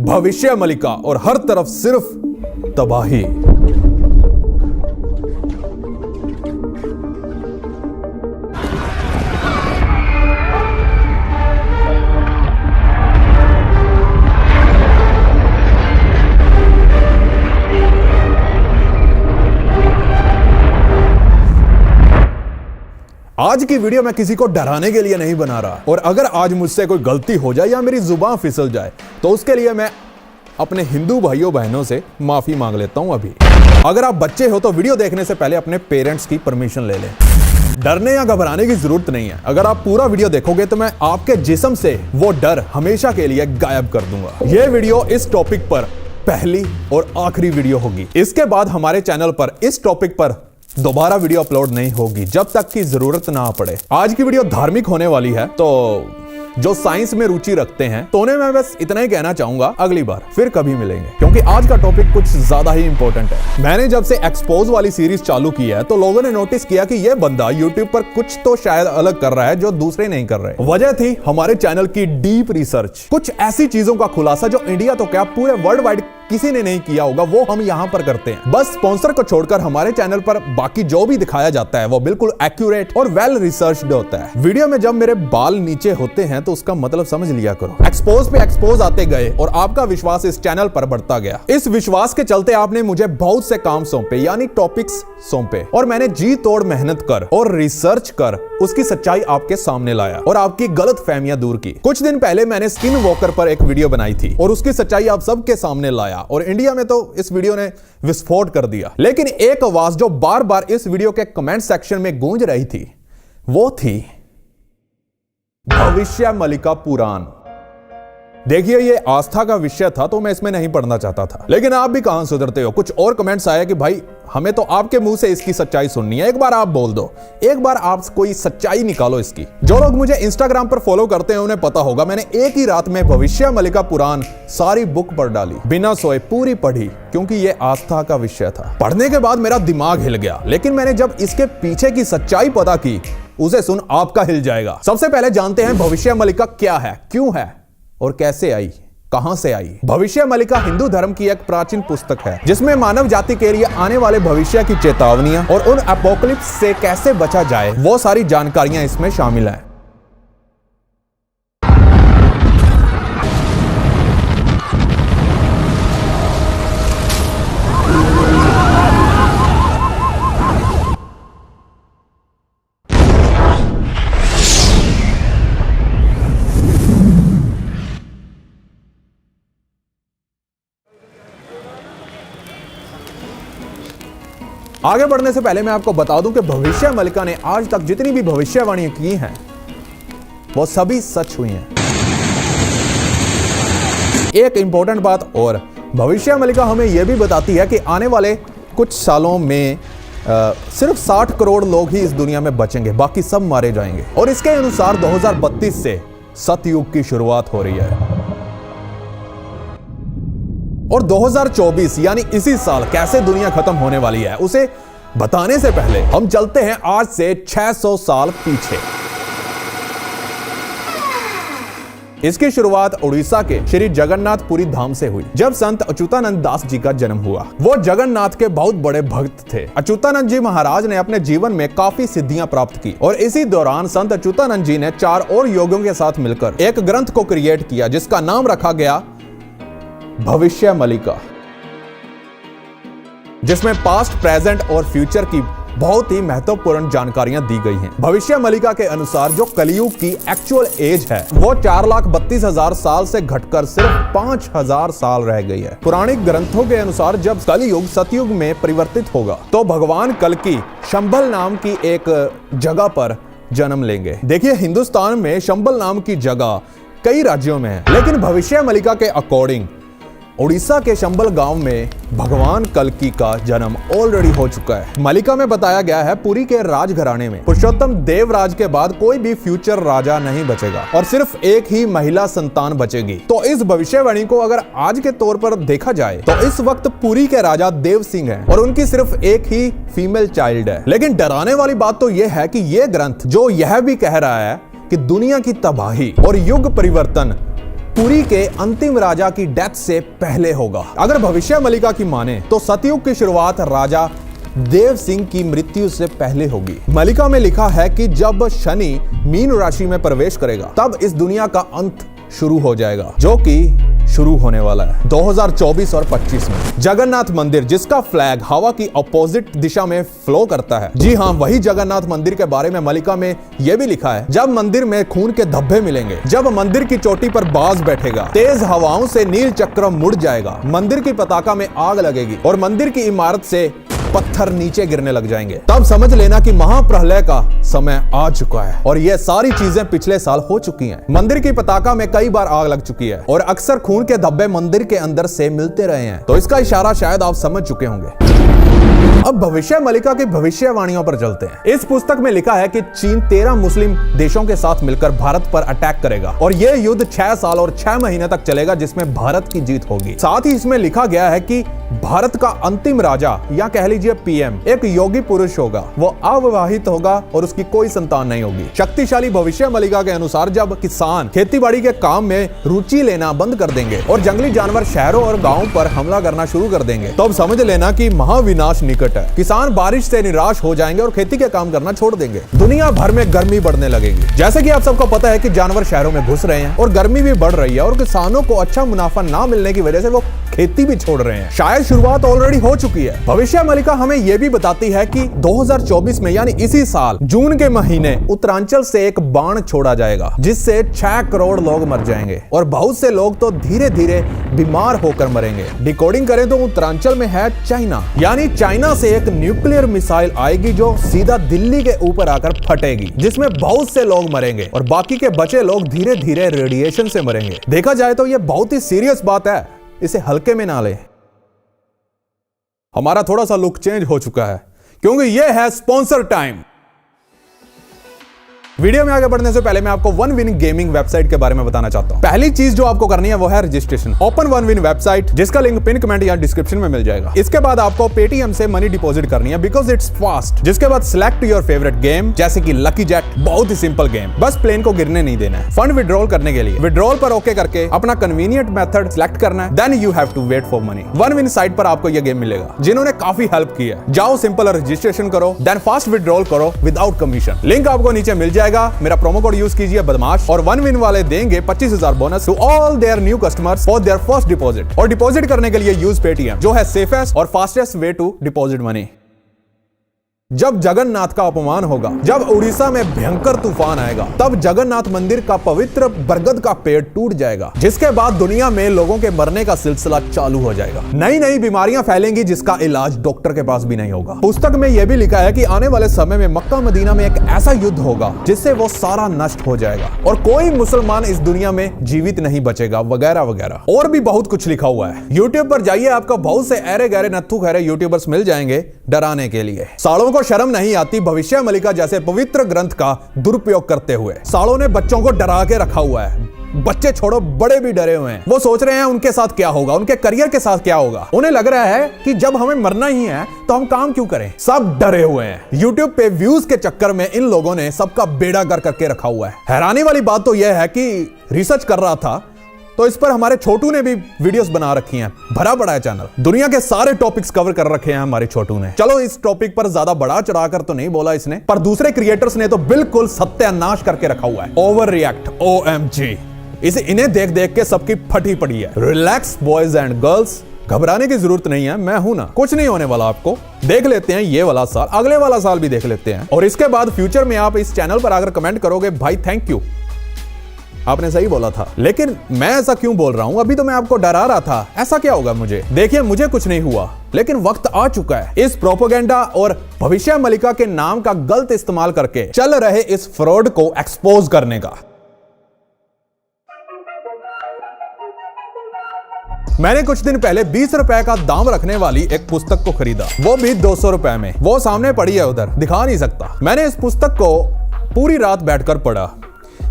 भविष्य मलिका और हर तरफ सिर्फ तबाही। आज की वीडियो मैं किसी को डराने के लिए नहीं बना रहा, और अगर आज मुझसे कोई गलती हो जाए या मेरी जुबान फिसल जाए तो उसके लिए मैं अपने हिंदू भाइयों बहनों से माफी मांग लेता हूं। अभी अगर आप बच्चे हो तो वीडियो देखने से पहले अपने पेरेंट्स की परमिशन ले लें। डरने या घबराने की जरूरत नहीं है। अगर आप पूरा वीडियो देखोगे तो मैं आपके जिस्म से वो डर हमेशा के लिए गायब कर दूंगा। यह वीडियो इस टॉपिक पर पहली और आखिरी वीडियो होगी। इसके बाद हमारे चैनल पर इस टॉपिक पर दोबारा वीडियो अपलोड नहीं होगी जब तक की जरूरत ना पड़े। आज की वीडियो धार्मिक होने वाली है, तो जो साइंस में रुचि रखते हैं तो उन्हें मैं बस इतना ही कहना चाहूंगा, अगली बार फिर कभी मिलेंगे, क्योंकि आज का टॉपिक कुछ ज्यादा ही इंपॉर्टेंट है। मैंने जब से एक्सपोज वाली सीरीज चालू की है तो लोगों ने नोटिस किया कि यह बंदा यूट्यूब पर कुछ तो शायद अलग कर रहा है जो दूसरे नहीं कर रहे। वजह थी हमारे चैनल की डीप रिसर्च, कुछ ऐसी चीजों का खुलासा जो इंडिया तो क्या पूरे वर्ल्ड वाइड किसी ने नहीं किया होगा, वो हम यहां पर करते हैं। बस स्पॉन्सर को छोड़कर हमारे चैनल पर बाकी जो भी दिखाया जाता है वो बिल्कुल एक्यूरेट और वेल रिसर्च्ड होता है। वीडियो में जब मेरे बाल नीचे होते हैं तो उसका मतलब समझ लिया करो। एक्सपोज पे एक्सपोज आते गए और आपका विश्वास इस चैनल पर बढ़ता गया। इस विश्वास के चलते आपने मुझे बहुत से काम सौंपे, यानी टॉपिक्स सौंपे, और मैंने जी तोड़ मेहनत कर और रिसर्च कर उसकी सच्चाई आपके सामने लाया और आपकी गलत फहमियां दूर की। कुछ दिन पहले मैंने स्किन वॉकर पर एक वीडियो बनाई थी और उसकी सच्चाई आप सबके सामने लाया, और इंडिया में तो इस वीडियो ने विस्फोट कर दिया। लेकिन एक आवाज जो बार बार इस वीडियो के कमेंट सेक्शन में गूंज रही थी वो थी भविष्य मलिका पुराण। देखिए, ये आस्था का विषय था तो मैं इसमें नहीं पढ़ना चाहता था, लेकिन आप भी कहां सुधरते हो। कुछ और कमेंट्स आए कि भाई हमें तो आपके मुंह से इसकी सच्चाई सुननी है, एक बार आप बोल दो, एक बार आप कोई सच्चाई निकालो इसकी। जो लोग मुझे इंस्टाग्राम पर फॉलो करते हैं उन्हें पता होगा मैंने एक ही रात में भविष्य मलिका पुराण सारी बुक पढ़ डाली, बिना सोए पूरी पढ़ी, क्योंकि ये आस्था का विषय था। पढ़ने के बाद मेरा दिमाग हिल गया, लेकिन मैंने जब इसके पीछे की सच्चाई पता की, उसे सुन आपका हिल जाएगा। सबसे पहले जानते हैं भविष्य मलिका क्या है, क्यों है और कैसे आई, कहां से आई। भविष्य मलिका हिंदू धर्म की एक प्राचीन पुस्तक है जिसमें मानव जाति के लिए आने वाले भविष्य की चेतावनियां और उन एपोकलिप्स से कैसे बचा जाए वो सारी जानकारियां इसमें शामिल हैं। आगे बढ़ने से पहले मैं आपको बता दूं कि भविष्य मलिका ने आज तक जितनी भी भविष्यवाणियां की हैं वो सभी सच हुई हैं। एक इंपॉर्टेंट बात और, भविष्य मलिका हमें यह भी बताती है कि आने वाले कुछ सालों में सिर्फ 60 करोड़ लोग ही इस दुनिया में बचेंगे, बाकी सब मारे जाएंगे। और इसके अनुसार 2032 से सतयुग की शुरुआत हो रही है, और 2024 यानी इसी साल कैसे दुनिया खत्म होने वाली है उसे बताने से पहले हम चलते हैं आज से 600 साल पीछे। इसकी शुरुआत उड़ीसा के श्री जगन्नाथपुरी धाम से हुई, जब संत अच्युतानंद दास जी का जन्म हुआ। वो जगन्नाथ के बहुत बड़े भक्त थे। अच्युतानंद जी महाराज ने अपने जीवन में काफी सिद्धियां प्राप्त की, और इसी दौरान संत अच्युतानंद जी ने 4 और योगियों के साथ मिलकर एक ग्रंथ को क्रिएट किया जिसका नाम रखा गया भविष्य मलिका, जिसमें पास्ट, प्रेजेंट और फ्यूचर की बहुत ही महत्वपूर्ण जानकारियां दी गई हैं। भविष्य मलिका के अनुसार जो कलयुग की एक्चुअल एज है वो 4,32,000 साल से घटकर सिर्फ 5,000 साल रह गई है। पुराणिक ग्रंथों के अनुसार जब कलयुग सतयुग में परिवर्तित होगा तो भगवान कल्कि शंभल नाम की एक जगह पर जन्म लेंगे। देखिए, हिंदुस्तान में शंभल नाम की जगह कई राज्यों में है, लेकिन भविष्य मलिका के अकॉर्डिंग उड़ीसा के शंभल गांव में भगवान कल्कि का जन्म ऑलरेडी हो चुका है। मलिका में बताया गया है पुरी के राजघराने में पुरुषोत्तम देवराज के बाद कोई भी फ्यूचर राजा नहीं बचेगा और सिर्फ एक ही महिला संतान बचेगी। तो इस भविष्यवाणी को अगर आज के तौर पर देखा जाए तो इस वक्त पुरी के राजा देव सिंह हैं और उनकी सिर्फ एक ही फीमेल चाइल्ड है। लेकिन डराने वाली बात तो यह है कि यह ग्रंथ जो यह भी कह रहा है कि दुनिया की तबाही और युग परिवर्तन पुरी के अंतिम राजा की डेथ से पहले होगा। अगर भविष्य मलिका की माने तो सतयुग की शुरुआत राजा देव सिंह की मृत्यु से पहले होगी। मलिका में लिखा है कि जब शनि मीन राशि में प्रवेश करेगा तब इस दुनिया का अंत शुरू हो जाएगा, जो कि शुरू होने वाला है 2024 और 25 में। जगन्नाथ मंदिर जिसका फ्लैग हवा की अपोजिट दिशा में फ्लो करता है, जी हाँ, वही जगन्नाथ मंदिर के बारे में मलिका में यह भी लिखा है, जब मंदिर में खून के धब्बे मिलेंगे, जब मंदिर की चोटी पर बाज बैठेगा, तेज हवाओं से नील चक्र मुड़ जाएगा, मंदिर की पताका में आग लगेगी और मंदिर की इमारत से पत्थर नीचे गिरने लग जाएंगे, तब समझ लेना कि महाप्रलय का समय आ चुका है। और ये सारी चीजें पिछले साल हो चुकी हैं। मंदिर की पताका में कई बार आग लग चुकी है और अक्सर खून के धब्बे मंदिर के अंदर से मिलते रहे हैं, तो इसका इशारा शायद आप समझ चुके होंगे। अब भविष्य मलिका की भविष्यवाणियों पर चलते हैं। इस पुस्तक में लिखा है कि चीन 13 मुस्लिम देशों के साथ मिलकर भारत पर अटैक करेगा और यह युद्ध 6 साल और 6 महीने तक चलेगा, जिसमें भारत की जीत होगी। साथ ही इसमें लिखा गया है कि भारत का अंतिम राजा या कह लीजिए पीएम एक योगी पुरुष होगा, वो अविवाहित होगा और उसकी कोई संतान नहीं होगी। शक्तिशाली भविष्य मलिका के अनुसार जब किसान खेतीबाड़ी के काम में रुचि लेना बंद कर देंगे और जंगली जानवर शहरों और गांवों पर हमला करना शुरू कर देंगे, तो अब समझ लेना कि महाविनाश निकट है। किसान बारिश से निराश हो जाएंगे और खेती के काम करना छोड़ देंगे। दुनिया भर में गर्मी बढ़ने लगेगी। जैसे कि आप सबको पता है कि जानवर शहरों में घुस रहे हैं और गर्मी भी बढ़ रही है और किसानों को अच्छा मुनाफा ना मिलने की वजह से वो खेती भी छोड़ रहे हैं। शायद शुरुआत ऑलरेडी हो चुकी है। भविष्य मलिका हमें यह भी बताती है कि 2024 में यानी इसी साल जून के महीने उत्तरांचल से एक बाण छोड़ा जाएगा, जिससे 6 करोड़ लोग मर जाएंगे और बहुत से लोग तो धीरे धीरे बीमार होकर मरेंगे। डिकोडिंग करें तो उत्तरांचल में है चाइना, यानी चाइना से एक न्यूक्लियर मिसाइल आएगी जो सीधा दिल्ली के ऊपर आकर फटेगी, जिसमें बहुत से लोग मरेंगे और बाकी के बचे लोग धीरे धीरे रेडिएशन से मरेंगे। देखा जाए तो यह बहुत ही सीरियस बात है, इसे हल्के में ना ले। हमारा थोड़ा सा लुक चेंज हो चुका है क्योंकि यह है स्पॉन्सर टाइम। वीडियो में आगे बढ़ने से पहले मैं आपको वन विन गेमिंग वेबसाइट के बारे में बताना चाहता हूं। पहली चीज जो आपको करनी है वो है registration. Open one win website, जिसका लिंक पिन कमेंट या डिस्क्रिप्शन में मिल जाएगा। इसके बाद आपको पेटीएम से मनी डिपॉजिट करनी है बिकॉज इट्स फास्ट। जिसके बाद सिलेक्ट योर फेवरेट गेम, जैसे कि लकी जेट, बहुत ही सिंपल गेम, बस प्लेन को गिरने नहीं देना है। फंड विड्रॉल करने के लिए विड्रॉल पर ओके करके अपना कन्वीनियंट मेथड सिलेक्ट करना है, then you have to wait for money. One win site पर आपको यह गेम मिलेगा, जिन्होंने काफी हेल्प की है। जाओ सिंपल रजिस्ट्रेशन करो, देन फास्ट विड्रॉल करो विदाउट कमीशन। लिंक आपको नीचे मिल जाएगा। मेरा प्रोमो कोड यूज कीजिए बदमाश और वन विन वाले देंगे 25,000 bonus to all their new customers for their first deposit. और डिपॉजिट करने के लिए यूज पेटीएम, जो है सेफेस्ट और fastest way to deposit money. जब जगन्नाथ का अपमान होगा, जब उड़ीसा में भयंकर तूफान आएगा, तब जगन्नाथ मंदिर का पवित्र बरगद का पेड़ टूट जाएगा, जिसके बाद दुनिया में लोगों के मरने का सिलसिला चालू हो जाएगा। नई नई बीमारियां फैलेंगी जिसका इलाज डॉक्टर के पास भी नहीं होगा। पुस्तक में यह भी लिखा है कि आने वाले समय में मक्का मदीना में एक ऐसा युद्ध होगा जिससे वो सारा नष्ट हो जाएगा और कोई मुसलमान इस दुनिया में जीवित नहीं बचेगा, वगैरह वगैरह। और भी बहुत कुछ लिखा हुआ है। यूट्यूब पर जाइए, आपको बहुत से ऐरे गहरे नत्थु खैरे यूट्यूबर्स मिल जाएंगे डराने के लिए। सालों को शर्म नहीं आती भविष्य मलिका जैसे पवित्र ग्रंथ का दुरुपयोग करते हुए। सालों ने बच्चों को डरा के रखा हुआ है। बच्चे छोड़ो, बड़े भी डरे हुए हैं। वो सोच रहे हैं उनके साथ क्या होगा, उनके करियर के साथ क्या होगा। उन्हें लग रहा है कि जब हमें मरना ही है तो हम काम क्यों करें। सब डरे हुए हैं। YouTube पे व्यूज के चक्कर में इन लोगों ने सबका बेड़ा गर्क करके रखा हुआ है। हैरानी वाली बात तो यह है कि रिसर्च कर रहा था तो इस पर हमारे छोटू ने भी वीडियोस बना रखी हैं। भरा पड़ा है चैनल, दुनिया के सारे टॉपिक्स कवर कर रखे हैं हमारे छोटू ने। चलो इस टॉपिक पर ज्यादा बढ़ा चढ़ाकर तो नहीं बोला इसने, पर दूसरे क्रिएटर्स ने तो बिल्कुल सत्यानाश करके रखा हुआ है। Over react, OMG। इन्हें देख देख के सबकी फटी पड़ी है। रिलैक्स बॉयज एंड गर्ल्स, घबराने की जरूरत नहीं है, मैं हूं ना, कुछ नहीं होने वाला आपको। देख लेते हैं ये वाला साल, अगले वाला साल भी देख लेते हैं और इसके बाद फ्यूचर में आप इस चैनल पर आकर कमेंट करोगे, भाई थैंक यू, आपने सही बोला था। लेकिन मैं ऐसा क्यों बोल रहा हूं, अभी तो मैं आपको डरा रहा था, ऐसा क्या होगा मुझे। देखिए मुझे कुछ नहीं हुआ, लेकिन वक्त आ चुका है इस प्रोपेगेंडा और भविष्य मलिका के नाम का गलत इस्तेमाल करके चल रहे इस फ्रॉड को एक्सपोज करने का। मैंने कुछ दिन पहले 20 रुपए का दाम रखने वाली एक पुस्तक को खरीदा, वो भी 200 रुपए में। वो सामने पड़ी है, उधर दिखा नहीं सकता। मैंने इस पुस्तक को पूरी रात बैठकर पढ़ा।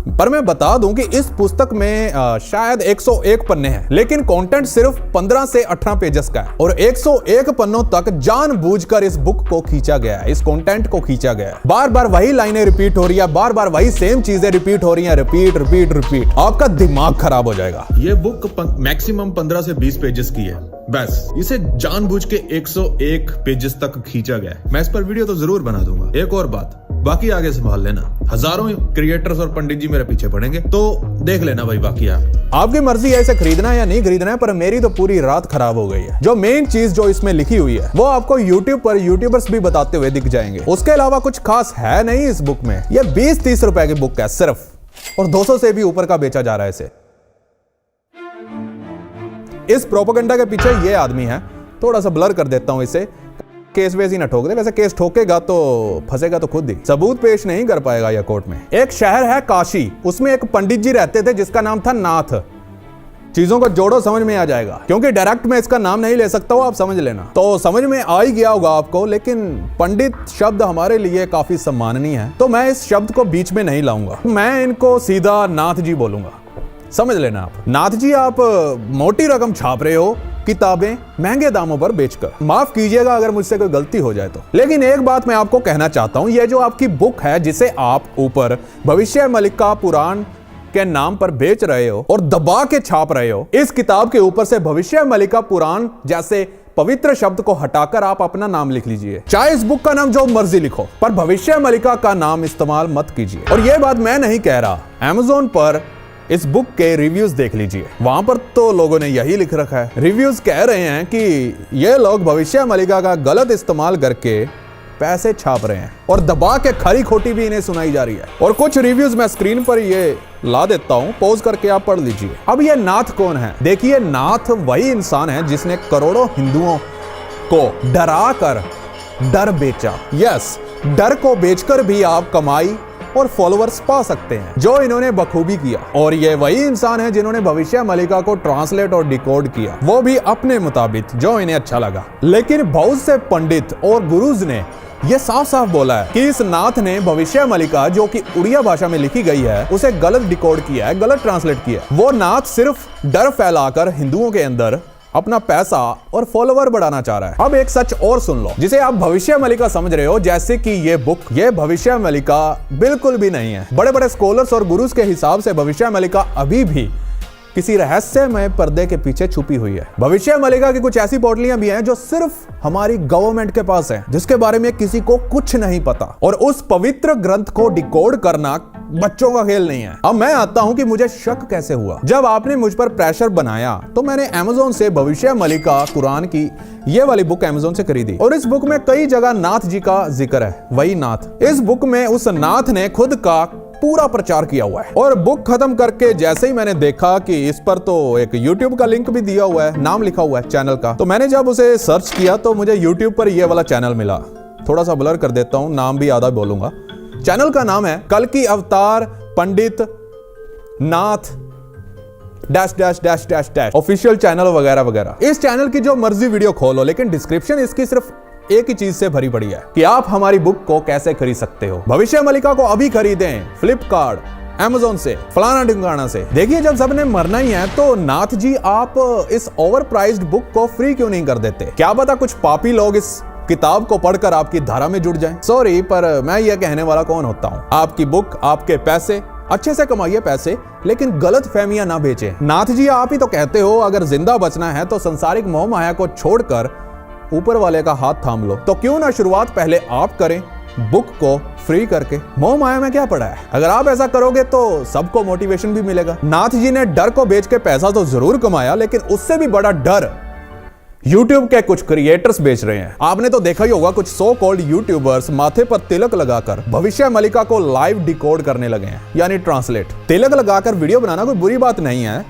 पर मैं बता दूं कि इस पुस्तक में शायद 101 पन्ने हैं, लेकिन कंटेंट सिर्फ 15 से 18 पेजेस का है और 101 पन्नों तक जानबूझकर इस बुक को खींचा गया है, इस कंटेंट को खींचा गया है। बार बार वही लाइनें रिपीट हो रही है, बार बार वही सेम चीजें रिपीट हो रही हैं, रिपीट रिपीट रिपीट। आपका दिमाग खराब हो जाएगा। ये बुक मैक्सिमम 15 से 20 पेजेस की है, बस इसे जानबूझ के 101 पेजेस तक खींचा गया है। मैं इस पर वीडियो तो जरूर बना दूंगा। एक और बात, बाकी आगे संभाल लेना। हजारों क्रिएटर्स और पंडित जी मेरे पीछे पड़ेंगे, तो देख लेना भाई बाकी आपकी मर्जी है इसे खरीदना या नहीं खरीदना है, पर मेरी तो पूरी रात खराब हो गई है। जो मेन चीज जो इसमें लिखी हुई है वो आपको YouTube पर यूट्यूबर्स भी बताते हुए दिख जाएंगे। उसके अलावा कुछ खास है नहीं इस बुक में। ये 20-30 रुपए की बुक है सिर्फ, और 200 से भी ऊपर का बेचा जा रहा है इसे। इस प्रोपेगेंडा के पीछे ये आदमी है, थोड़ा सा ब्लर कर देता हूं इसे, केस वेस ही ना ठोक दे। वैसे केस ठोकेगा तो फंसेगा तो खुद ही, सबूत पेश नहीं कर पाएगा यह कोर्ट में। एक शहर है काशी, उसमें एक पंडित जी रहते थे जिसका नाम था नाथ। चीजों को जोड़ो समझ में आ जाएगा, क्योंकि डायरेक्ट में इसका नाम नहीं ले सकता हूं, आप समझ लेना। तो समझ में आ ही गया होगा आपको, लेकिन पंडित शब्द हमारे लिए काफी सम्माननीय है, तो मैं इस शब्द को बीच में नहीं लाऊंगा। मैं इनको सीधा नाथ जी बोलूंगा, समझ लेना आप। नाथ जी, आप मोटी रकम छाप रहे हो किताबें महंगे दामों पर बेचकर। माफ कीजिएगा अगर मुझसे कोई गलती हो जाए तो, लेकिन एक बात मैं आपको कहना चाहता हूं, यह जो आपकी बुक है जिसे आप ऊपर भविष्य मलिका पुराण के नाम पर बेच रहे हो और दबा के छाप रहे हो, इस किताब के ऊपर से भविष्य मलिका पुराण जैसे पवित्र शब्द को हटाकर आप अपना नाम लिख लीजिए। चाहे इस बुक का नाम जो मर्जी लिखो, पर भविष्य मलिका का नाम इस्तेमाल मत कीजिए। और यह बात मैं नहीं कह रहा, Amazon पर इस बुक के रिव्यूज देख लीजिए, वहां पर तो लोगों ने यही लिख रखा है। रिव्यूज कह रहे हैं कि ये लोग भविष्य मलिका का गलत इस्तेमाल करके पैसे छाप रहे हैं और दबा के खरी खोटी भी इन्हें सुनाई जा रही है। और कुछ रिव्यूज मैं स्क्रीन पर ये ला देता हूं, पॉज करके आप पढ़ लीजिए। अब ये नाथ कौन है? देखिए, नाथ वही इंसान है जिसने करोड़ों हिंदुओं को डरा कर डर बेचा। यस, डर को बेचकर भी आप कमाई और फॉलोअर्स पा सकते हैं, जो इन्होंने बखूबी किया। और ये वही इंसान है जिन्होंने भविष्य मलिका को ट्रांसलेट और डिकोड किया, वो भी अपने मुताबिक जो इन्हें अच्छा लगा। लेकिन बहुत से पंडित और गुरुज ने ये साफ साफ बोला है कि इस नाथ ने भविष्य मलिका, जो कि उड़िया भाषा में लिखी गई है, उसे गलत डिकोड किया है, गलत ट्रांसलेट किया है। वो नाथ सिर्फ डर फैलाकर हिंदुओं के अंदर अपना पैसा और फॉलोवर बढ़ाना चाह रहा है। अब एक सच और सुन लो, जिसे आप भविष्य मलिका समझ रहे हो, जैसे कि ये बुक, ये भविष्य मलिका बिल्कुल भी नहीं है। बड़े बड़े स्कॉलर्स और गुरुज के हिसाब से भविष्य मलिका अभी भी किसी रहस्यमय पर्दे के पीछे छुपी हुई है। भविष्य मलिका की कुछ ऐसी पोटलियां भी हैं जो सिर्फ हमारी गवर्नमेंट के पास है, जिसके बारे में किसी को कुछ नहीं पता। और उस पवित्र ग्रंथ को डिकोड करना बच्चों का खेल नहीं है। अब मैं आता हूं कि मुझे शक कैसे हुआ। जब आपने मुझ पर प्रेशर बनाया तो मैंने Amazon से भविष्य मलिका कुरान की ये वाली बुक Amazon से खरीदी। और इस बुक में कई जगह नाथ जी का जिक्र है, वही नाथ। इस बुक में उस नाथ ने खुद का पूरा प्रचार किया हुआ है। और बुक खत्म करके जैसे ही मैंने देखा कि इस पर तो एक YouTube का लिंक भी दिया हुआ है, नाम लिखा हुआ है चैनल का, तो मैंने जब उसे सर्च किया तो मुझे YouTube पर ये वाला चैनल मिला। थोड़ा सा ब्लर कर देता हूं, नाम भी आधा बोलूंगा। चैनल का नाम है कल्कि Avatar Pandit Nath dash dash dash dash dash official channel वगैरह वगैरह। इस चैनल की जो मर्जी वीडियो खोलो, लेकिन डिस्क्रिप्शन इसकी सिर्फ एक ही चीज से भरी पड़ी है कि आप हमारी बुक को कैसे खरीद सकते हो। भविष्य मलिका को अभी खरीदें फ्लिपकार्ट, Amazon से, फलाना ढिमकाना से। देखिए, जब सबने मरना ही है तो नाथ जी आप इस ओवर प्राइज्ड बुक को फ्री क्यों नहीं कर देते? क्या पता कुछ पापी लोग इस किताब को पढ़कर आपकी धारा में जुड़ जाएं। सॉरी, पर मैं ये कहने वाला कौन होता हूँ? आपकी बुक, आपके पैसे, अच्छे से कमाइए पैसे, लेकिन गलत फहमियां ना बेचें। नाथ जी, आप ही तो कहते हो अगर जिंदा बचना है तो संसारिक मोह माया को छोड़कर ऊपर वाले का हाथ थाम लो। तो क्यों ना शुरुआत पहले आप करें, बुक को फ्री करके। मोह माया में क्या पड़ा है? अगर आप ऐसा करोगे तो सबको मोटिवेशन भी मिलेगा। नाथ जी ने डर को बेच के पैसा तो जरूर कमाया, लेकिन उससे भी बड़ा डर YouTube के कुछ क्रिएटर्स बेच रहे हैं। आपने तो देखा ही होगा, कुछ सो कॉल्ड यूट्यूबर्स माथे पर तिलक लगाकर भविष्य मलिका को लाइव डिकोड करने लगे हैं, यानी ट्रांसलेट। तिलक लगाकर वीडियो बनाना कोई बुरी बात नहीं है,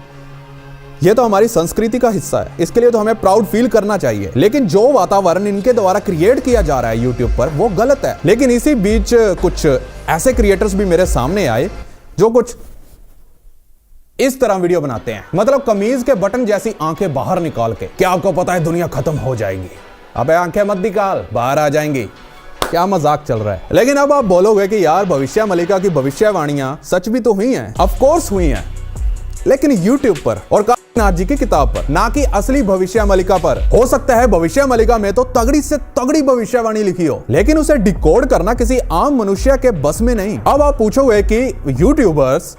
यह तो हमारी संस्कृति का हिस्सा है, इसके लिए तो हमें प्राउड फील करना चाहिए। लेकिन जो वातावरण इनके द्वारा क्रिएट किया जा रहा है YouTube पर, वो गलत है। लेकिन इसी बीच कुछ ऐसे क्रिएटर्स भी मेरे सामने आए जो कुछ इस तरह वीडियो बनाते हैं, मतलब कमीज के बटन जैसी आंखें बाहर निकाल के। क्या आपको पता है दुनिया खत्म हो जाएगी? अबे आंखें मत निकाल, बाहर आ जाएंगी। क्या मजाक चल रहा है। लेकिन अब आप बोलोगे कि यार भविष्य मलिका की भविष्यवाणियां सच भी तो हुई हैं। ऑफ कोर्स हुई हैं, लेकिन YouTube पर और काशीनाथ जी की किताब पर, ना कि असली भविष्य मलिका पर। हो सकता है भविष्य मलिका में तो तगड़ी से तगड़ी भविष्यवाणी लिखी हो, लेकिन उसे डिकोड करना किसी आम मनुष्य के बस में नहीं। अब आप पूछोगे कि यूट्यूबर्स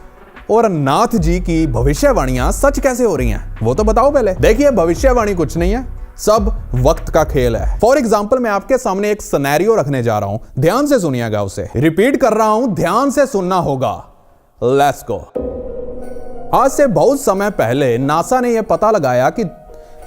और नाथ जी की भविष्यवाणियां सच कैसे हो रही हैं, वो तो बताओ पहले। देखिए, भविष्यवाणी कुछ नहीं है, सब वक्त का खेल है। फॉर एग्जाम्पल, मैं आपके सामने एक सिनेरियो रखने जा रहा हूं, ध्यान से सुनिएगा उसे। रिपीट कर रहा हूं, ध्यान से सुनना होगा। Let's go. आज से बहुत समय पहले नासा ने यह पता लगाया कि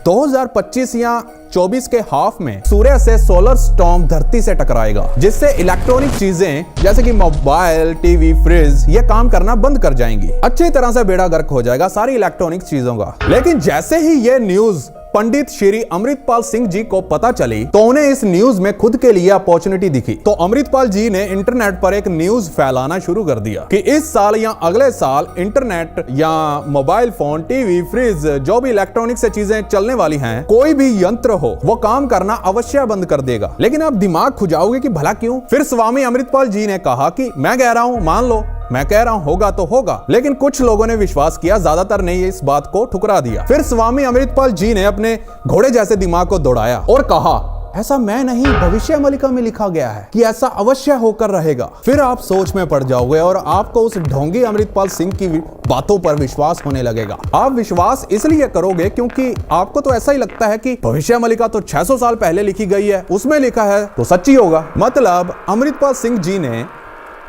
2025 या 24 के हाफ में सूर्य से सोलर स्टॉर्म धरती से टकराएगा, जिससे इलेक्ट्रॉनिक चीजें जैसे कि मोबाइल, टीवी, फ्रिज ये काम करना बंद कर जाएंगी। अच्छी तरह से बेड़ा गर्क हो जाएगा सारी इलेक्ट्रॉनिक चीजों का। लेकिन जैसे ही ये न्यूज पंडित श्री अमृतपाल सिंह जी को पता चली तो उन्हें इस न्यूज में खुद के लिए अपॉर्चुनिटी दिखी। तो अमृतपाल जी ने इंटरनेट पर एक न्यूज फैलाना शुरू कर दिया कि इस साल या अगले साल इंटरनेट या मोबाइल फोन, टीवी, फ्रिज, जो भी इलेक्ट्रॉनिक से चीजें चलने वाली हैं, कोई भी यंत्र हो वो काम करना अवश्य बंद कर देगा। लेकिन आप दिमाग खुजाओगे कि भला क्यों? फिर स्वामी अमृतपाल जी ने कहा कि मैं कह रहा हूं, मान लो, मैं कह रहा हूं होगा तो होगा। लेकिन कुछ लोगों ने विश्वास किया, ज्यादातर ने इस बात को ठुकरा दिया। फिर स्वामी अमृतपाल जी ने अपने घोड़े जैसे दिमाग को दौड़ाया और कहा, ऐसा मैं नहीं, भविष्य मलिका में लिखा गया है कि ऐसा अवश्य होकर रहेगा। फिर आप सोच में पड़ जाओगे और आपको उस ढोंगी अमृतपाल सिंह की बातों पर विश्वास होने लगेगा। आप विश्वास इसलिए करोगे क्योंकि आपको तो ऐसा ही लगता है कि भविष्य मलिका तो 600 साल पहले लिखी गई है, उसमें लिखा है तो सच्ची होगा। मतलब अमृतपाल सिंह जी ने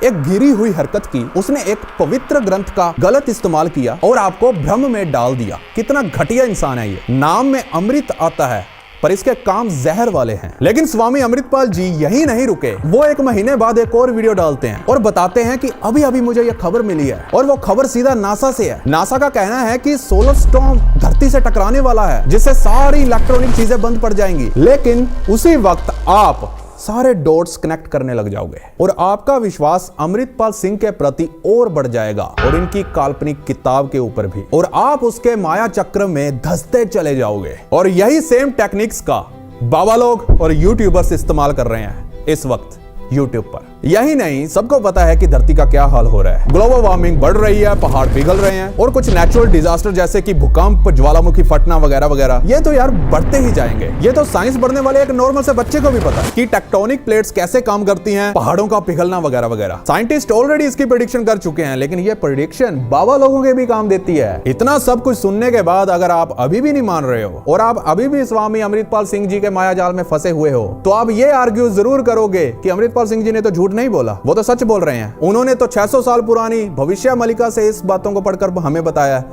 एक गिरी हुई हरकत की, उसने एक पवित्र ग्रंथ का गलत इस्तेमाल किया और आपको भ्रम में डाल दिया। कितना घटिया इंसान है ये। नाम में अमृत आता है पर इसके काम जहर वाले हैं। लेकिन स्वामी अमृतपाल जी यही नहीं रुके, वो 1 महीने बाद एक और वीडियो डालते हैं और बताते हैं कि अभी अभी मुझे ये खबर मिली है, और वो खबर सीधा नासा से है। नासा का कहना है कि सोलर स्टॉर्म धरती से टकराने वाला है, जिससे सारी इलेक्ट्रॉनिक चीजें बंद पड़ जाएंगी। लेकिन उसी वक्त आप सारे डॉट्स कनेक्ट करने लग जाओगे और आपका विश्वास अमृतपाल सिंह के प्रति और बढ़ जाएगा और इनकी काल्पनिक किताब के ऊपर भी, और आप उसके माया चक्र में धंसते चले जाओगे। और यही सेम टेक्निक्स का बाबा लोग और यूट्यूबर्स इस्तेमाल कर रहे हैं इस वक्त YouTube पर। यही नहीं, सबको पता है कि धरती का क्या हाल हो रहा है। ग्लोबल वार्मिंग बढ़ रही है, पहाड़ पिघल रहे हैं और कुछ नेचुरल डिजास्टर जैसे कि भूकंप, ज्वालामुखी फटना वगैरह वगैरह, ये तो यार बढ़ते ही जाएंगे। ये तो साइंस पढ़ने वाले एक नॉर्मल से बच्चे को भी पता है कि टेक्टोनिक प्लेट्स कैसे काम करती हैं, पहाड़ों का पिघलना वगैरह वगैरह। साइंटिस्ट ऑलरेडी इसकी प्रेडिक्शन कर चुके हैं, लेकिन ये प्रेडिक्शन बाबा लोगों के भी काम देती है। इतना सब कुछ सुनने के बाद अगर आप अभी भी नहीं मान रहे हो और आप अभी भी स्वामी अमृतपाल सिंह जी के माया जाल में फंसे हुए हो, तो आप ये आर्ग्यू जरूर करोगे कि अमृतपाल सिंह जी ने तो झूठ नहीं बोला, वो तो सच बोल रहे हैं। उन्होंने तो 600 साल पुरानी भविष्य मलिका से इस बातों को पढ़कर हमें बताया,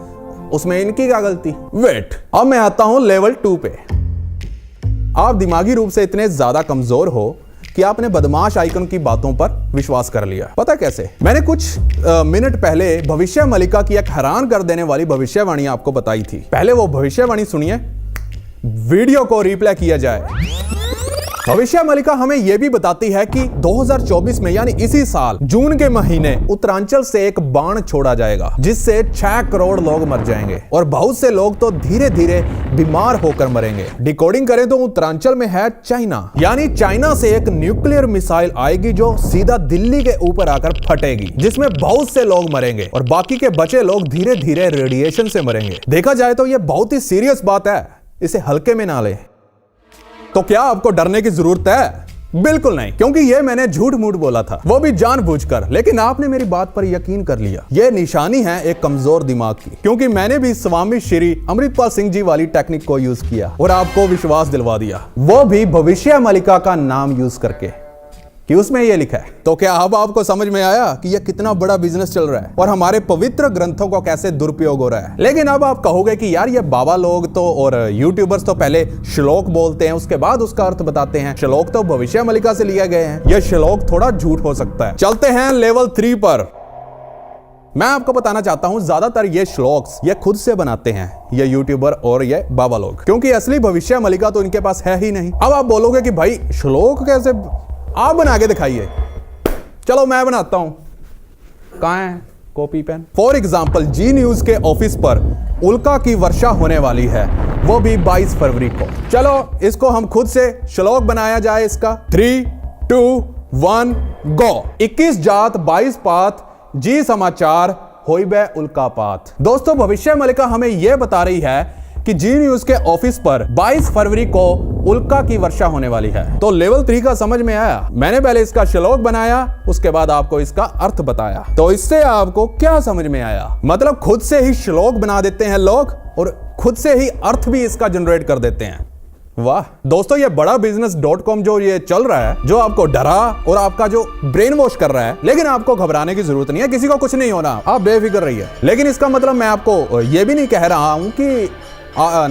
उसमें इनकी क्या गलती? वेट, अब मैं आता हूं लेवल 2 पे। आप दिमागी रूप से इतने ज्यादा कमजोर हो कि आपने बदमाश आइकन की बातों पर विश्वास कर लिया। पता कैसे? मैंने कुछ मिनट पहले भविष्य मलिका की एक हैरान कर देने वाली भविष्यवाणी आपको बताई थी। पहले वो भविष्यवाणी सुनिए, वीडियो को रिप्ले किया जाए। भविष्य मलिका हमें यह भी बताती है कि 2024 में यानी इसी साल जून के महीने उत्तरांचल से एक बाण छोड़ा जाएगा, जिससे 6 करोड़ लोग मर जाएंगे और बहुत से लोग तो धीरे धीरे बीमार होकर मरेंगे। डिकोडिंग करें तो उत्तरांचल में है चाइना, यानी चाइना से एक न्यूक्लियर मिसाइल आएगी जो सीधा दिल्ली के ऊपर आकर फटेगी, जिसमें बहुत से लोग मरेंगे और बाकी के बचे लोग धीरे धीरे रेडिएशन से मरेंगे। देखा जाए तो यह बहुत ही सीरियस बात है, इसे हल्के में ना ले। तो क्या आपको डरने की जरूरत है? बिल्कुल नहीं, क्योंकि ये मैंने झूठ मूठ बोला था, वो भी जानबूझकर, लेकिन आपने मेरी बात पर यकीन कर लिया। ये निशानी है एक कमजोर दिमाग की, क्योंकि मैंने भी स्वामी श्री अमृतपाल सिंह जी वाली टेक्निक को यूज किया और आपको विश्वास दिलवा दिया, वो भी भविष्य मलिका का नाम यूज करके कि उसमें ये लिखा है। तो क्या अब आपको समझ में आया कि ये कितना बड़ा बिजनेस चल रहा है और हमारे पवित्र ग्रंथों का कैसे दुरुपयोग हो रहा है? लेकिन अब आप कहोगे कि यार ये बाबा लोग तो और यूट्यूबर्स तो पहले श्लोक बोलते हैं, उसके बाद उसका अर्थ बताते हैं। श्लोक तो भविष्य मलिका से लिया गए हैं, ये श्लोक थोड़ा झूठ हो सकता है। चलते हैं लेवल 3 पर। मैं आपको बताना चाहता हूं, ज्यादातर ये श्लोक्स ये खुद से बनाते हैं, ये यूट्यूबर और ये बाबा लोग, क्योंकि असली भविष्य मलिका तो इनके पास है ही नहीं। अब आप बोलोगे कि भाई श्लोक कैसे, आप बना के दिखाइए। चलो मैं बनाता हूं, कहां है copy pen? For example, Zee News के ऑफिस पर उल्का की वर्षा होने वाली है, वो भी 22 फरवरी को। चलो इसको हम खुद से श्लोक बनाया जाए इसका। 3, 2 1 गो। 21 जात 22 पात, जी समाचार होई बे उल्कापात। दोस्तों, भविष्य मलिका हमें यह बता रही है कि जी न्यूज के ऑफिस पर 22 फरवरी को उल्का की वर्षा होने वाली है। तो लेवल 3 का समझ में आया। मैंने पहले इसका श्लोक बनाया, उसके बाद आपको इसका अर्थ बताया। तो इससे आपको क्या समझ में आया? मतलब खुद से ही श्लोक बना देते हैं लोग और खुद से ही अर्थ भी इसका जनरेट कर देते हैं। वाह दोस्तों, ये बड़ा business.com जो ये चल रहा है, जो आपको डरा और आपका जो ब्रेन वॉश कर रहा है, लेकिन आपको घबराने की जरूरत नहीं है, किसी को कुछ नहीं होना, आप बेफिक्र रहिए। लेकिन इसका मतलब मैं आपको ये भी नहीं कह रहा हूं कि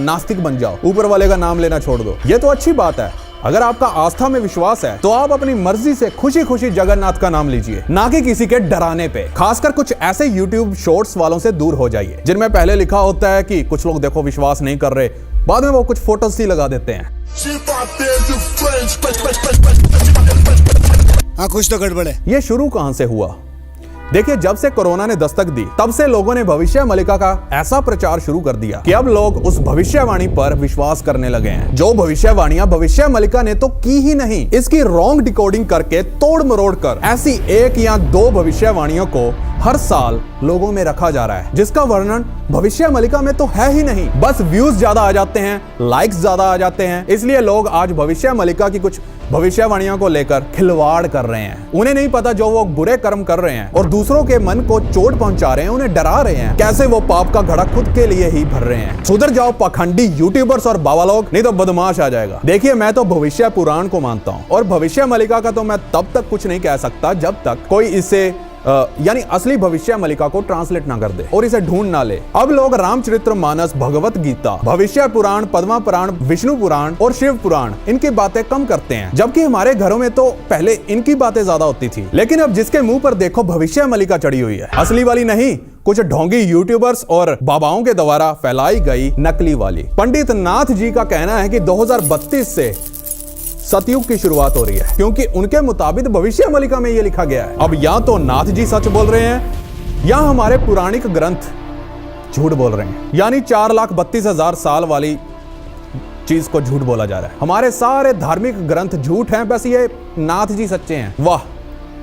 नास्तिक बन जाओ, ऊपर वाले का नाम लेना छोड़ दो। ये तो अच्छी बात है। अगर आपका आस्था में विश्वास है तो आप अपनी मर्जी से खुशी खुशी जगन्नाथ का नाम लीजिए, ना कि किसी के डराने पे। खासकर कुछ ऐसे YouTube शॉर्ट्स वालों से दूर हो जाइए जिनमें पहले लिखा होता है कि कुछ लोग देखो विश्वास नहीं कर रहे, बाद में वो कुछ फोटोज सी लगा देते हैं। हाँ, कुछ तो गड़बड़ है। ये शुरू कहां से हुआ? देखिए, जब से कोरोना ने दस्तक दी तब से लोगों ने भविष्य मलिका का ऐसा प्रचार शुरू कर दिया कि अब लोग उस भविष्यवाणी पर विश्वास करने लगे हैं। जो भविष्यवाणियां भविष्य मलिका ने तो की ही नहीं, इसकी रॉन्ग डिकोडिंग करके तोड़ मरोड़ कर ऐसी 1 या 2 भविष्यवाणियों को हर साल लोगों में रखा जा रहा है, जिसका वर्णन भविष्य मलिका में तो है ही नहीं। बस व्यूज ज्यादा आ जाते हैं, लाइक्स ज्यादा आ जाते हैं, इसलिए लोग आज भविष्य मलिका की कुछ भविष्यवाणियों को लेकर खिलवाड़ कर रहे हैं। उन्हें नहीं पता जो वो बुरे कर्म कर रहे हैं और दूसरों के मन को चोट पहुंचा रहे हैं, उन्हें डरा रहे हैं, कैसे वो पाप का घड़ा खुद के लिए ही भर रहे हैं। सुधर जाओ पाखंडी यूट्यूबर्स और बाबा लोग, नहीं तो बदमाश आ जाएगा। देखिए, मैं तो भविष्य पुराण को मानता हूँ और भविष्य मलिका का तो मैं तब तक कुछ नहीं कह सकता जब तक कोई इसे यानी असली भविष्य मलिका को ट्रांसलेट ना कर दे और इसे ढूंढ ना ले। अब लोग रामचरितमानस, भगवत गीता, भविष्य पुराण, पद्मा पुराण, विष्णु पुराण और शिव पुराण इनकी बातें कम करते हैं, जबकि हमारे घरों में तो पहले इनकी बातें ज्यादा होती थी। लेकिन अब जिसके मुंह पर देखो भविष्य मलिका चढ़ी हुई है, असली वाली नहीं, कुछ ढोंगी यूट्यूबर्स और बाबाओं के द्वारा फैलाई गई नकली वाली। पंडित नाथ जी का कहना है कि 2032 से सतयुग की शुरुआत हो रही है, क्योंकि उनके मुताबिक भविष्य मलिका में यह लिखा गया है। अब या तो नाथ जी सच बोल रहे हैं या हमारे पुराणिक ग्रंथ झूठ बोल रहे हैं, यानी 4,32,000 साल वाली चीज को झूठ बोला जा रहा है। हमारे सारे धार्मिक ग्रंथ झूठ हैं, बस ये नाथ जी सच्चे हैं। वाह,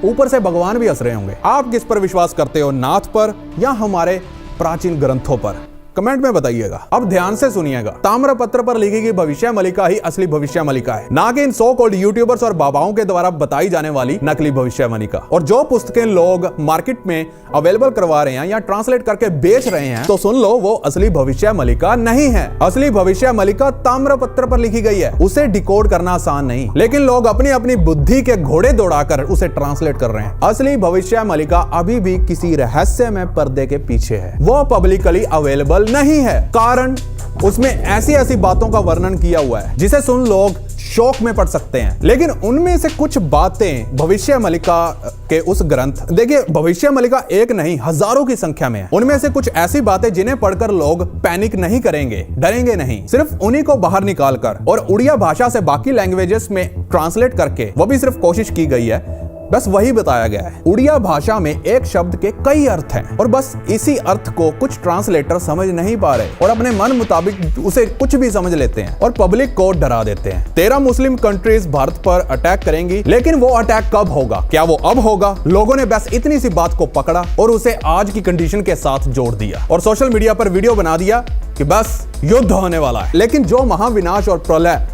ऊपर से भगवान भी हंस रहे होंगे। आप किस पर विश्वास करते हो, नाथ पर या हमारे प्राचीन ग्रंथों पर? कमेंट में बताइएगा। अब ध्यान से सुनिएगा, ताम्रपत्र पर लिखी गई भविष्य मलिका ही असली भविष्य मलिका है, ना कि इन सो कॉल्ड यूट्यूबर्स और बाबाओं के द्वारा बताई जाने वाली नकली भविष्य मलिका। और जो पुस्तकें लोग मार्केट में अवेलेबल करवा रहे हैं या ट्रांसलेट करके बेच रहे हैं, तो सुन लो, वो असली भविष्य मलिका नहीं है। असली भविष्य मलिका ताम्रपत्र पर लिखी गई है, उसे डिकोड करना आसान नहीं, लेकिन लोग अपनी अपनी बुद्धि के घोड़े दौड़ाकर उसे ट्रांसलेट कर रहे हैं। असली भविष्य मलिका अभी भी किसी रहस्यमय पर्दे के पीछे है, वो पब्लिकली अवेलेबल नहीं है। कारण उसमें ऐसी ऐसी बातों का वर्णन किया हुआ है जिसे सुन लोग शौक में पड़ सकते हैं। लेकिन उनमें से कुछ बातें भविष्य मलिका के उस ग्रंथ, देखिए भविष्य मलिका एक नहीं हजारों की संख्या में है। उनमें से कुछ ऐसी बातें जिन्हें पढ़कर लोग पैनिक नहीं करेंगे, डरेंगे नहीं, सिर्फ उन्हीं को बाहर निकाल कर और उड़िया भाषा से बाकी लैंग्वेजेस में ट्रांसलेट करके, वो भी सिर्फ कोशिश की गई है, बस वही बताया गया है। उड़िया भाषा में एक शब्द के कई अर्थ हैं और बस इसी अर्थ को कुछ ट्रांसलेटर समझ नहीं पा रहे और अपने मन मुताबिक उसे कुछ भी समझ लेते हैं और पब्लिक को डरा देते हैं। 13 मुस्लिम कंट्रीज भारत पर अटैक करेंगी, लेकिन वो अटैक कब होगा, क्या वो अब होगा? लोगों ने बस इतनी सी बात को पकड़ा और उसे आज की कंडीशन के साथ जोड़ दिया और सोशल मीडिया पर वीडियो बना दिया कि बस युद्ध होने वाला है। लेकिन जो महाविनाश और प्रलय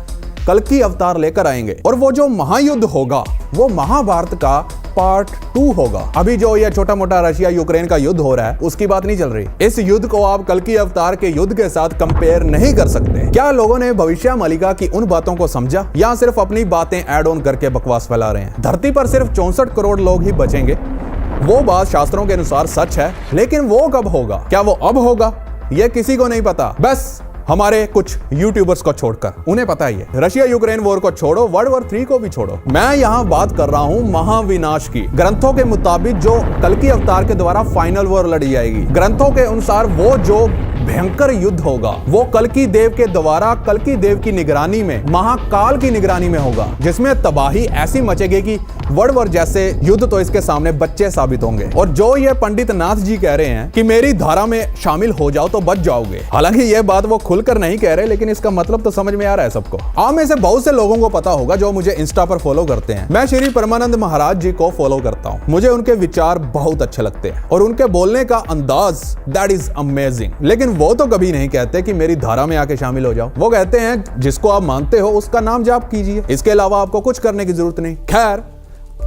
कल्कि अवतार लेकर आएंगे और वो जो महायुद्ध होगा वो महाभारत का पार्ट 2 होगा। अभी जो ये छोटा मोटा रशिया यूक्रेन का युद्ध हो रहा है उसकी बात नहीं चल रही। इस युद्ध को आप कल्कि अवतार के युद्ध के साथ कंपेयर नहीं कर सकते। क्या लोगों ने भविष्य मलिका की उन बातों को समझा या सिर्फ अपनी बातें ऐड ऑन करके बकवास फैला रहे हैं? धरती पर सिर्फ 64 करोड़ लोग ही बचेंगे, वो बात शास्त्रों के अनुसार सच है, लेकिन वो कब होगा, क्या वो अब होगा, ये किसी को नहीं पता, बस हमारे कुछ यूट्यूबर्स को छोड़कर। उन्हें पता ही है। रशिया यूक्रेन वॉर को छोड़ो, वर्ल्ड वॉर 3 को भी छोड़ो, मैं यहाँ बात कर रहा हूँ महाविनाश की। ग्रंथों के मुताबिक जो कल्कि अवतार के द्वारा फाइनल वॉर लड़ी जाएगी, ग्रंथों के अनुसार वो जो भयंकर युद्ध होगा वो कल्कि देव के द्वारा, कल्कि देव की निगरानी में, महाकाल की निगरानी में होगा, जिसमें तबाही ऐसी मचेगी कि वर्ल्ड वॉर जैसे युद्ध तो इसके सामने बच्चे साबित होंगे। और जो ये पंडित नाथ जी कह रहे हैं कि मेरी धारा में शामिल हो जाओ तो बच जाओगे, हालांकि ये बात वो खुलकर नहीं कह रहे, लेकिन इसका मतलब तो समझ में आ रहा है सबको। आप में से बहुत से लोगों को पता होगा जो मुझे इंस्टा पर फॉलो करते हैं, मैं श्री परमानंद महाराज जी को फॉलो करता हूँ। मुझे उनके विचार बहुत अच्छे लगते हैं और उनके बोलने का अंदाज दैट इज अमेजिंग। लेकिन वो तो कभी नहीं कहते कि मेरी धारा में आके शामिल हो जाओ। वो कहते हैं जिसको आप मानते हो उसका नाम जाप कीजिए, इसके अलावा आपको कुछ करने की जरूरत नहीं। खैर,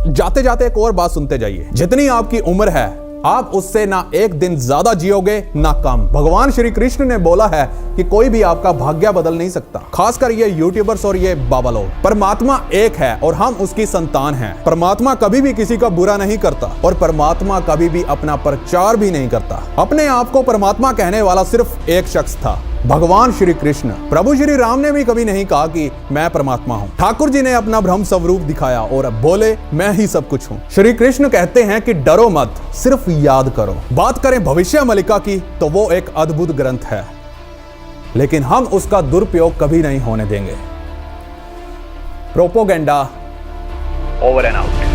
जाते जाते एक और बात सुनते जाइए। जितनी आपकी उम्र है आप उससे ना एक दिन ज्यादा जियोगे ना कम। भगवान श्री कृष्ण ने बोला है कि कोई भी आपका भाग्य बदल नहीं सकता, खासकर ये यूट्यूबर्स और ये बाबा लोग। परमात्मा एक है और हम उसकी संतान हैं। परमात्मा कभी भी किसी का बुरा नहीं करता और परमात्मा कभी भी अपना प्रचार भी नहीं करता। अपने आप को परमात्मा कहने वाला सिर्फ एक शख्स था, भगवान श्री कृष्ण। प्रभु श्री राम ने भी कभी नहीं कहा कि मैं परमात्मा हूँ। ठाकुर जी ने अपना ब्रह्म स्वरूप दिखाया और बोले मैं ही सब कुछ हूँ। श्री कृष्ण कहते हैं कि डरो मत, सिर्फ याद करो। बात करें भविष्य मलिका की तो वो एक अद्भुत ग्रंथ है, लेकिन हम उसका दुरुपयोग कभी नहीं होने देंगे। Propaganda over and out.